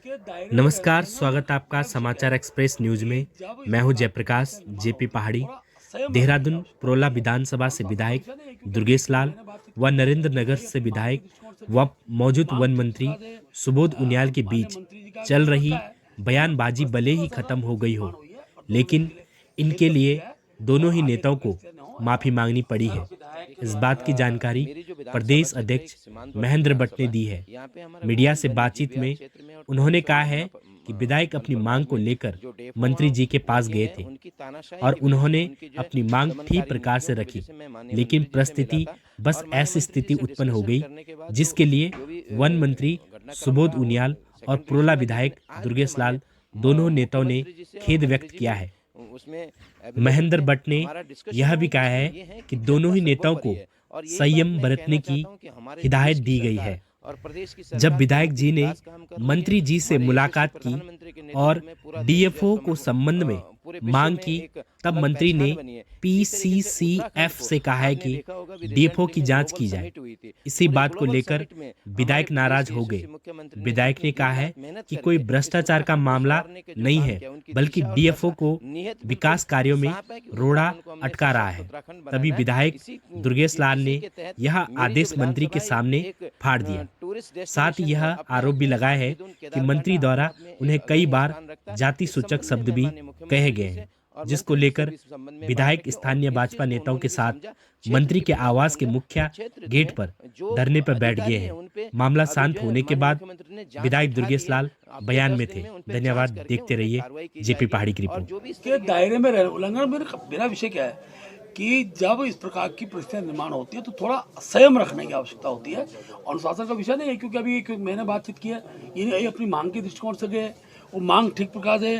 नमस्कार, स्वागत आपका समाचार एक्सप्रेस न्यूज में। मैं हूं जयप्रकाश जेपी पहाड़ी। देहरादून प्रोला विधानसभा से विधायक दुर्गेश लाल व नरेंद्र नगर से विधायक व मौजूद वन मंत्री सुबोध उनियाल के बीच चल रही बयानबाजी भले ही खत्म हो गई हो, लेकिन इनके लिए दोनों ही नेताओं को माफी मांगनी पड़ी है। इस बात की जानकारी प्रदेश अध्यक्ष महेंद्र भट्ट ने दी है। मीडिया से बातचीत में उन्होंने कहा है कि विधायक अपनी मांग को लेकर मंत्री जी के पास गए थे और उन्होंने अपनी मांग ठीक प्रकार से रखी, लेकिन परिस्थिति बस ऐसी स्थिति उत्पन्न हो गई जिसके लिए वन मंत्री सुबोध उनियाल और प्रोला विधायक दुर्गेश लाल दोनों नेताओं ने खेद व्यक्त किया है। महेंद्र भट्ट ने यह भी कहा है कि दोनों ही नेताओं को संयम बरतने की हिदायत दी गई है। जब विधायक जी ने मंत्री जी से मुलाकात की और डीएफओ को संबंध में मांग की, तब मंत्री ने पीसीसीएफ से कहा है कि डीएफओ की जांच की जाए। इसी बात को लेकर विधायक नाराज हो गए। विधायक ने कहा है कि कोई भ्रष्टाचार का मामला नहीं है, बल्कि डीएफओ को विकास कार्यों में रोड़ा अटका रहा है। तभी विधायक दुर्गेश लाल ने यह आदेश मंत्री के सामने फाड़ दिया। साथ ही यह आरोप भी लगाया है कि मंत्री द्वारा उन्हें कई बार जाति सूचक शब्द भी कहे गए हैं, जिसको लेकर विधायक स्थानीय भाजपा नेताओं के साथ मंत्री के आवास के मुख्य गेट पर धरने पर बैठ गए हैं। मामला शांत होने के बाद विधायक दुर्गेश लाल बयान में थे। धन्यवाद। देखते रहिए जेपी पहाड़ी की रिपोर्ट। के दायरे में उल्लंघन मेरा विषय क्या है कि जब इस प्रकार की परिस्थितियां निर्माण होती है तो थोड़ा संयम रखने की आवश्यकता होती है। अनुशासन का विषय नहीं है, क्योंकि अभी मैंने बातचीत की है, ये अपनी मांग के दृष्टिकोण से गए, वो मांग ठीक प्रकार से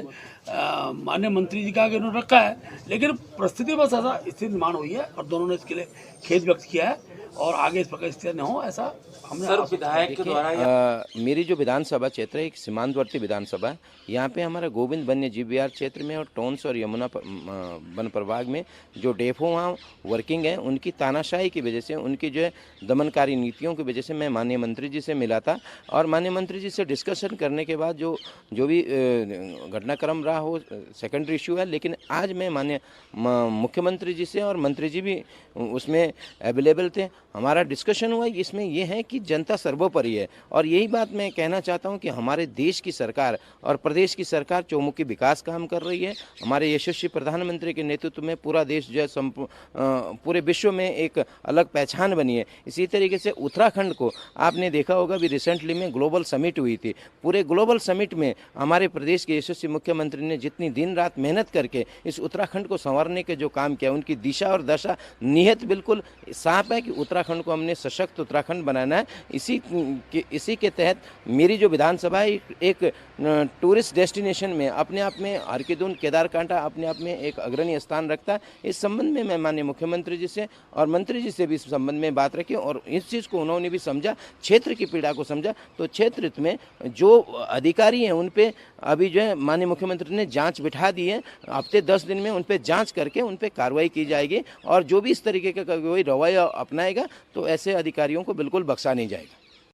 माननीय मंत्री जी का आगे उन्होंने रखा है, लेकिन परिस्थिति बस ऐसा स्थिति निर्माण हुई है और दोनों ने इसके लिए खेद व्यक्त किया है और आगे इस प्रकार स्थिति न हो, ऐसा हमने सर विधायक के द्वारा मेरी जो विधानसभा क्षेत्र है एक सीमांतवर्ती विधानसभा है। यहाँ पे हमारा गोविंद वन्य जीव विहार क्षेत्र में और टोंस और यमुना वन प्रभाग में जो डेफो वहाँ वर्किंग है, उनकी तानाशाही की वजह से, उनकी जो है दमनकारी नीतियों की वजह से मैं माननीय मंत्री जी से मिला था और माननीय मंत्री जी से डिस्कशन करने के बाद जो भी घटनाक्रम रहा हो सेकेंडरी इशू है, लेकिन आज मैं माननीय मुख्यमंत्री जी से और मंत्री जी भी उसमें अवेलेबल थे। हमारा डिस्कशन हुआ, इसमें यह है कि जनता सर्वोपरि है और यही बात मैं कहना चाहता हूं कि हमारे देश की सरकार और प्रदेश की सरकार चौमुखी विकास काम कर रही है। हमारे यशस्वी प्रधानमंत्री के नेतृत्व में पूरा देश जो है पूरे विश्व में एक अलग पहचान बनी है। इसी तरीके से उत्तराखंड को आपने देखा होगा, भी रिसेंटली में ग्लोबल समिट हुई थी। पूरे ग्लोबल समिट में हमारे प्रदेश के यशस्वी मुख्यमंत्री ने जितनी दिन रात मेहनत करके इस उत्तराखंड को संवारने के जो काम किया, उनकी दिशा और दशा नियत बिल्कुल साफ है कि उत्तराखंड को हमने सशक्त उत्तराखंड बनाना है। इसी के तहत मेरी जो विधानसभा है एक टूरिस्ट डेस्टिनेशन में अपने आप में हरकीदुन केदारकांठा अपने आप में एक अग्रणी स्थान रखता है। इस संबंध में मैं माननीय मुख्यमंत्री जी से और मंत्री जी से भी इस संबंध में बात रखी और इस चीज़ को उन्होंने भी समझा, क्षेत्र की पीड़ा को समझा। तो क्षेत्र में जो अधिकारी हैं उन पे अभी जो है माननीय मुख्यमंत्री ने जांच बिठा दी है। हफ्ते 10 दिन में उन पे जांच करके उन पे कार्रवाई की जाएगी और जो भी इस तरीके का कोई रवैया अपनाएगा तो ऐसे अधिकारियों को बिल्कुल बख्शा नहीं जाएगा।